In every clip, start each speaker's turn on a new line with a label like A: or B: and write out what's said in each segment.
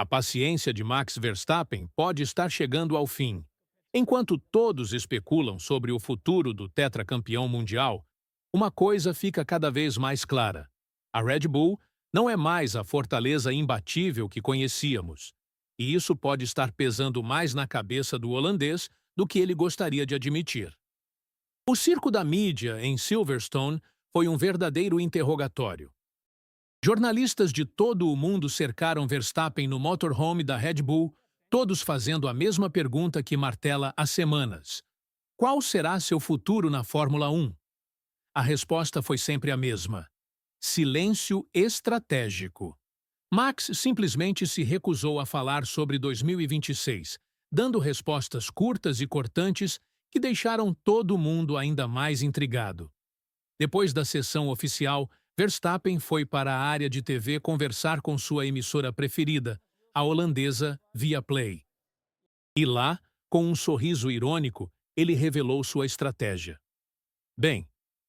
A: A paciência de Max Verstappen pode estar chegando ao fim. Enquanto todos especulam sobre o futuro do tetracampeão mundial, uma coisa fica cada vez mais clara. A Red Bull não é mais a fortaleza imbatível que conhecíamos. E isso pode estar pesando mais na cabeça do holandês do que ele gostaria de admitir. O circo da mídia em Silverstone foi um verdadeiro interrogatório. Jornalistas de todo o mundo cercaram Verstappen no motorhome da Red Bull, todos fazendo a mesma pergunta que martela há semanas. Qual será seu futuro na Fórmula 1? A resposta foi sempre a mesma. Silêncio estratégico. Max simplesmente se recusou a falar sobre 2026, dando respostas curtas e cortantes que deixaram todo mundo ainda mais intrigado. Depois da sessão oficial, Verstappen foi para a área de TV conversar com sua emissora preferida, a holandesa Viaplay. E lá, com um sorriso irônico, ele revelou sua estratégia. Bem,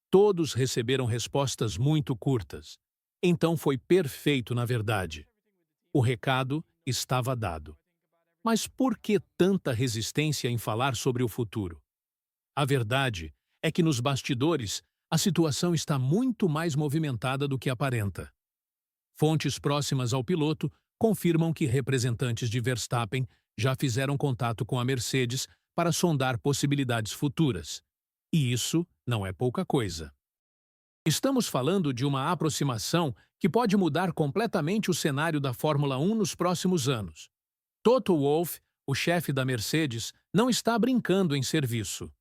A: todos receberam respostas muito curtas. Então foi perfeito, na verdade. O recado estava dado. Mas por que tanta resistência em falar sobre o futuro? A verdade é que nos bastidores a situação está muito mais movimentada do que aparenta. Fontes próximas ao piloto confirmam que representantes de Verstappen já fizeram contato com a Mercedes para sondar possibilidades futuras. E isso não é pouca coisa. Estamos falando de uma aproximação que pode mudar completamente o cenário da Fórmula 1 nos próximos anos. Toto Wolff, o chefe da Mercedes, não está brincando em serviço.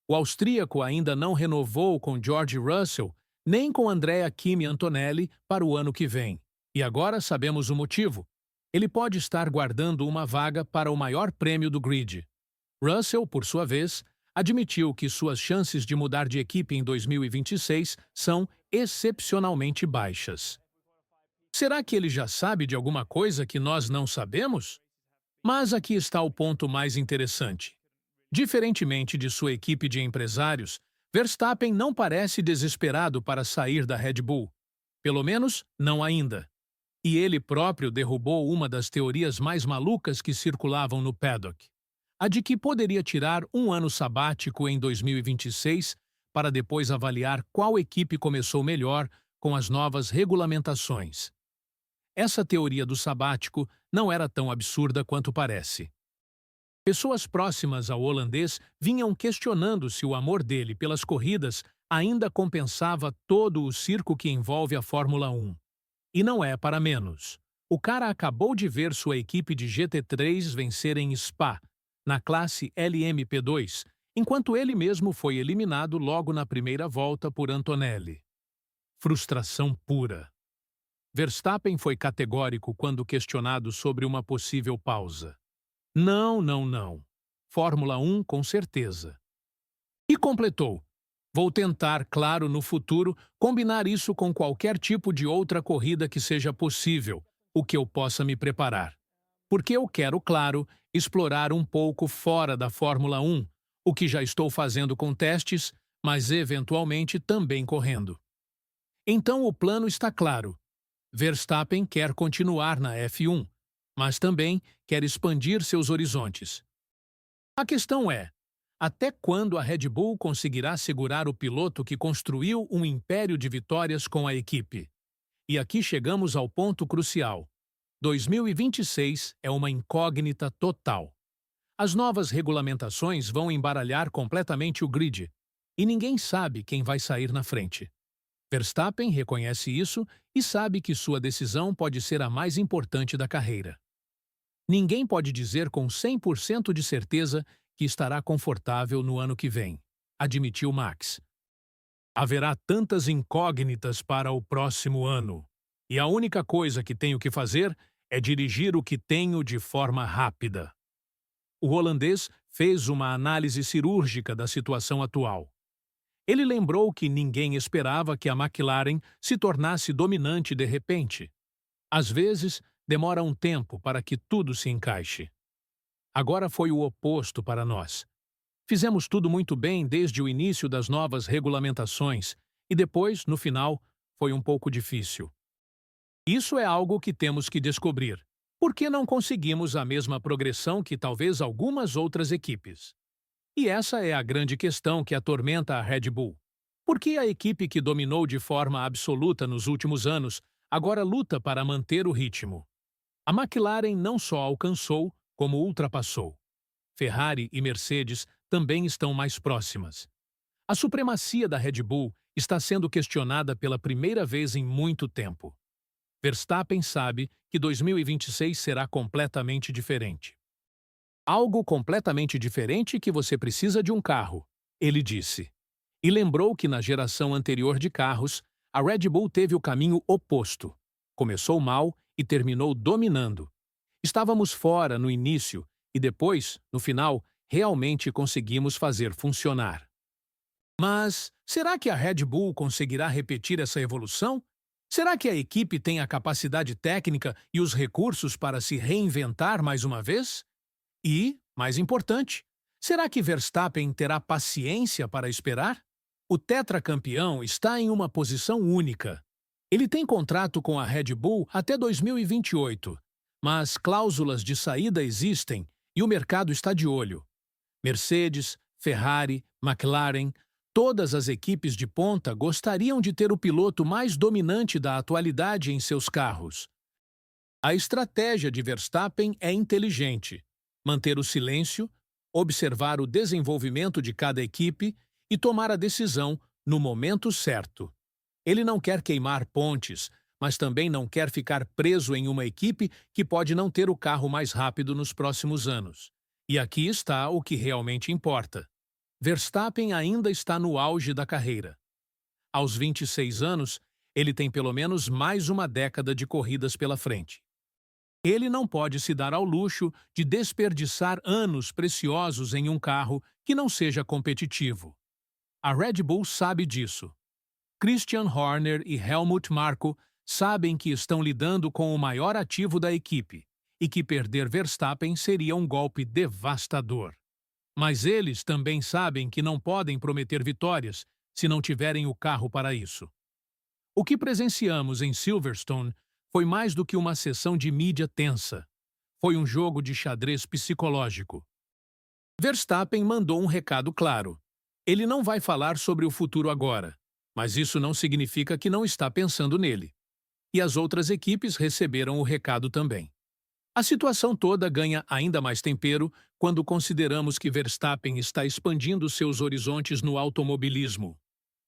A: O austríaco ainda não renovou com George Russell, nem com Andrea Kimi Antonelli para o ano que vem. E agora sabemos o motivo. Ele pode estar guardando uma vaga para o maior prêmio do grid. Russell, por sua vez, admitiu que suas chances de mudar de equipe em 2026 são excepcionalmente baixas. Será que ele já sabe de alguma coisa que nós não sabemos? Mas aqui está o ponto mais interessante. Diferentemente de sua equipe de empresários, Verstappen não parece desesperado para sair da Red Bull. Pelo menos, não ainda. E ele próprio derrubou uma das teorias mais malucas que circulavam no paddock. A de que poderia tirar um ano sabático em 2026 para depois avaliar qual equipe começou melhor com as novas regulamentações. Essa teoria do sabático não era tão absurda quanto parece. Pessoas próximas ao holandês vinham questionando se o amor dele pelas corridas ainda compensava todo o circo que envolve a Fórmula 1. E não é para menos. O cara acabou de ver sua equipe de GT3 vencer em Spa, na classe LMP2, enquanto ele mesmo foi eliminado logo na primeira volta por Antonelli. Frustração pura. Verstappen foi categórico quando questionado sobre uma possível pausa. Não, não, não. Fórmula 1 com certeza. E completou. Vou tentar, claro, no futuro, combinar isso com qualquer tipo de outra corrida que seja possível, o que eu possa me preparar. Porque eu quero, claro, explorar um pouco fora da Fórmula 1, o que já estou fazendo com testes, mas eventualmente também correndo. Então o plano está claro. Verstappen quer continuar na F1, mas também quer expandir seus horizontes. A questão é, até quando a Red Bull conseguirá segurar o piloto que construiu um império de vitórias com a equipe? E aqui chegamos ao ponto crucial. 2026 é uma incógnita total. As novas regulamentações vão embaralhar completamente o grid, e ninguém sabe quem vai sair na frente. Verstappen reconhece isso e sabe que sua decisão pode ser a mais importante da carreira. Ninguém pode dizer com 100% de certeza que estará confortável no ano que vem, admitiu Max. Haverá tantas incógnitas para o próximo ano, e a única coisa que tenho que fazer é dirigir o que tenho de forma rápida. O holandês fez uma análise cirúrgica da situação atual. Ele lembrou que ninguém esperava que a McLaren se tornasse dominante de repente. Às vezes, demora um tempo para que tudo se encaixe. Agora foi o oposto para nós. Fizemos tudo muito bem desde o início das novas regulamentações e depois, no final, foi um pouco difícil. Isso é algo que temos que descobrir. Por que não conseguimos a mesma progressão que talvez algumas outras equipes? E essa é a grande questão que atormenta a Red Bull. Por que a equipe que dominou de forma absoluta nos últimos anos agora luta para manter o ritmo? A McLaren não só alcançou, como ultrapassou. Ferrari e Mercedes também estão mais próximas. A supremacia da Red Bull está sendo questionada pela primeira vez em muito tempo. Verstappen sabe que 2026 será completamente diferente. Algo completamente diferente que você precisa de um carro, ele disse. E lembrou que na geração anterior de carros, a Red Bull teve o caminho oposto. Começou mal e terminou dominando. Estávamos fora no início e depois, no final, realmente conseguimos fazer funcionar. Mas será que a Red Bull conseguirá repetir essa evolução? Será que a equipe tem a capacidade técnica e os recursos para se reinventar mais uma vez? E, mais importante, será que Verstappen terá paciência para esperar? O tetracampeão está em uma posição única. Ele tem contrato com a Red Bull até 2028, mas cláusulas de saída existem e o mercado está de olho. Mercedes, Ferrari, McLaren, todas as equipes de ponta gostariam de ter o piloto mais dominante da atualidade em seus carros. A estratégia de Verstappen é inteligente: manter o silêncio, observar o desenvolvimento de cada equipe e tomar a decisão no momento certo. Ele não quer queimar pontes, mas também não quer ficar preso em uma equipe que pode não ter o carro mais rápido nos próximos anos. E aqui está o que realmente importa. Verstappen ainda está no auge da carreira. Aos 26 anos, ele tem pelo menos mais uma década de corridas pela frente. Ele não pode se dar ao luxo de desperdiçar anos preciosos em um carro que não seja competitivo. A Red Bull sabe disso. Christian Horner e Helmut Marko sabem que estão lidando com o maior ativo da equipe e que perder Verstappen seria um golpe devastador. Mas eles também sabem que não podem prometer vitórias se não tiverem o carro para isso. O que presenciamos em Silverstone foi mais do que uma sessão de mídia tensa. Foi um jogo de xadrez psicológico. Verstappen mandou um recado claro. Ele não vai falar sobre o futuro agora, mas isso não significa que não está pensando nele. E as outras equipes receberam o recado também. A situação toda ganha ainda mais tempero quando consideramos que Verstappen está expandindo seus horizontes no automobilismo.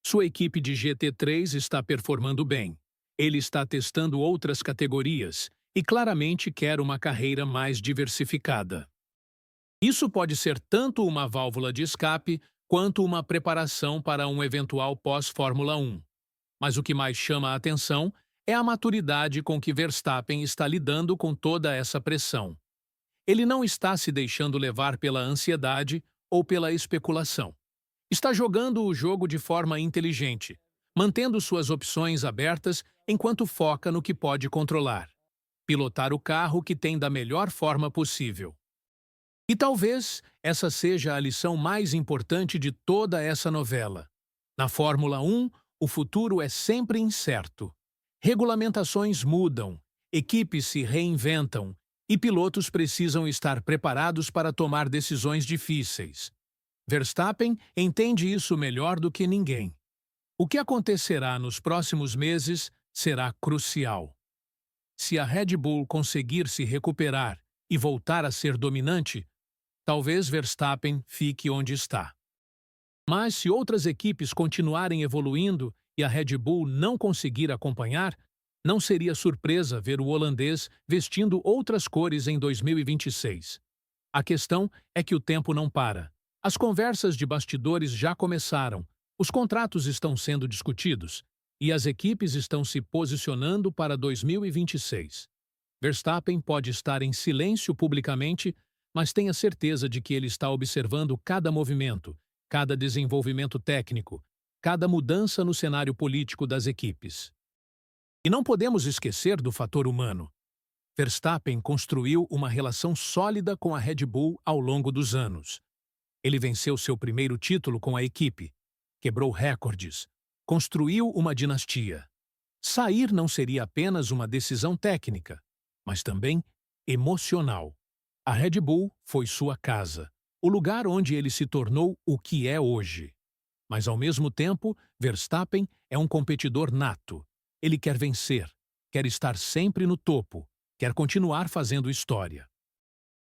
A: Sua equipe de GT3 está performando bem. Ele está testando outras categorias e claramente quer uma carreira mais diversificada. Isso pode ser tanto uma válvula de escape quanto uma preparação para um eventual pós-Fórmula 1. Mas o que mais chama a atenção é a maturidade com que Verstappen está lidando com toda essa pressão. Ele não está se deixando levar pela ansiedade ou pela especulação. Está jogando o jogo de forma inteligente, mantendo suas opções abertas enquanto foca no que pode controlar: pilotar o carro que tem da melhor forma possível. E talvez essa seja a lição mais importante de toda essa novela. Na Fórmula 1, o futuro é sempre incerto. Regulamentações mudam, equipes se reinventam e pilotos precisam estar preparados para tomar decisões difíceis. Verstappen entende isso melhor do que ninguém. O que acontecerá nos próximos meses será crucial. Se a Red Bull conseguir se recuperar e voltar a ser dominante, talvez Verstappen fique onde está. Mas se outras equipes continuarem evoluindo e a Red Bull não conseguir acompanhar, não seria surpresa ver o holandês vestindo outras cores em 2026. A questão é que o tempo não para. As conversas de bastidores já começaram, os contratos estão sendo discutidos e as equipes estão se posicionando para 2026. Verstappen pode estar em silêncio publicamente, mas tenha certeza de que ele está observando cada movimento, cada desenvolvimento técnico, cada mudança no cenário político das equipes. E não podemos esquecer do fator humano. Verstappen construiu uma relação sólida com a Red Bull ao longo dos anos. Ele venceu seu primeiro título com a equipe, quebrou recordes, construiu uma dinastia. Sair não seria apenas uma decisão técnica, mas também emocional. A Red Bull foi sua casa, o lugar onde ele se tornou o que é hoje. Mas, ao mesmo tempo, Verstappen é um competidor nato. Ele quer vencer, quer estar sempre no topo, quer continuar fazendo história.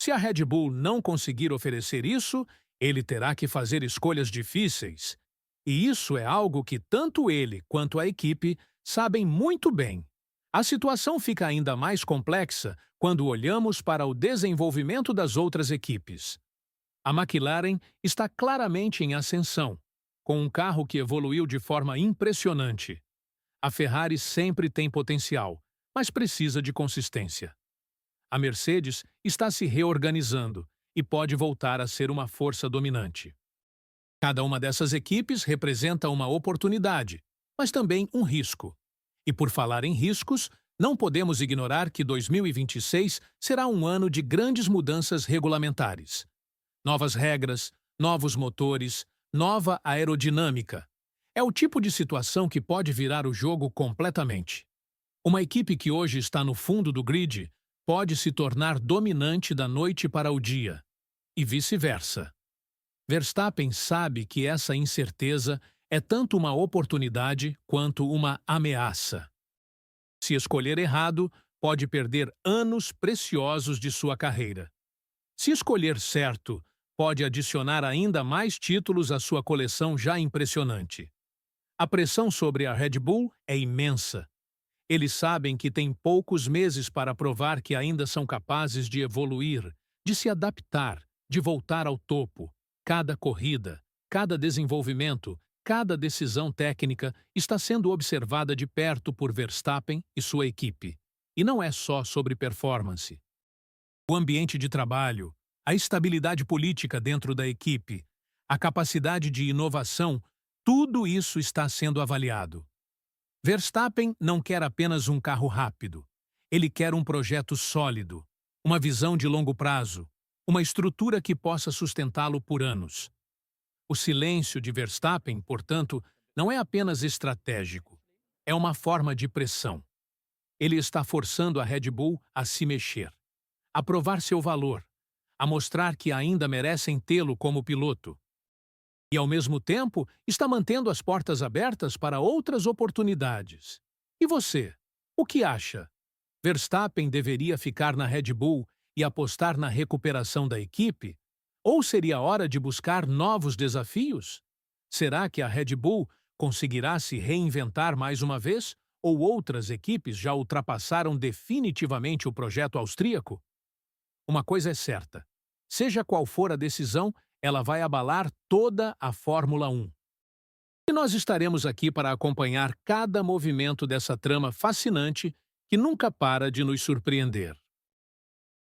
A: Se a Red Bull não conseguir oferecer isso, ele terá que fazer escolhas difíceis. E isso é algo que tanto ele quanto a equipe sabem muito bem. A situação fica ainda mais complexa quando olhamos para o desenvolvimento das outras equipes. A McLaren está claramente em ascensão, com um carro que evoluiu de forma impressionante. A Ferrari sempre tem potencial, mas precisa de consistência. A Mercedes está se reorganizando e pode voltar a ser uma força dominante. Cada uma dessas equipes representa uma oportunidade, mas também um risco. E por falar em riscos, não podemos ignorar que 2026 será um ano de grandes mudanças regulamentares. Novas regras, novos motores, nova aerodinâmica. É o tipo de situação que pode virar o jogo completamente. Uma equipe que hoje está no fundo do grid pode se tornar dominante da noite para o dia, e vice-versa. Verstappen sabe que essa incerteza é tanto uma oportunidade quanto uma ameaça. Se escolher errado, pode perder anos preciosos de sua carreira. Se escolher certo, pode adicionar ainda mais títulos à sua coleção já impressionante. A pressão sobre a Red Bull é imensa. Eles sabem que têm poucos meses para provar que ainda são capazes de evoluir, de se adaptar, de voltar ao topo. Cada corrida, cada desenvolvimento, cada decisão técnica está sendo observada de perto por Verstappen e sua equipe. E não é só sobre performance. O ambiente de trabalho, a estabilidade política dentro da equipe, a capacidade de inovação, tudo isso está sendo avaliado. Verstappen não quer apenas um carro rápido. Ele quer um projeto sólido, uma visão de longo prazo, uma estrutura que possa sustentá-lo por anos. O silêncio de Verstappen, portanto, não é apenas estratégico. É uma forma de pressão. Ele está forçando a Red Bull a se mexer, a provar seu valor, a mostrar que ainda merecem tê-lo como piloto. E, ao mesmo tempo, está mantendo as portas abertas para outras oportunidades. E você? O que acha? Verstappen deveria ficar na Red Bull e apostar na recuperação da equipe? Ou seria hora de buscar novos desafios? Será que a Red Bull conseguirá se reinventar mais uma vez? Ou outras equipes já ultrapassaram definitivamente o projeto austríaco? Uma coisa é certa: seja qual for a decisão, ela vai abalar toda a Fórmula 1. E nós estaremos aqui para acompanhar cada movimento dessa trama fascinante que nunca para de nos surpreender.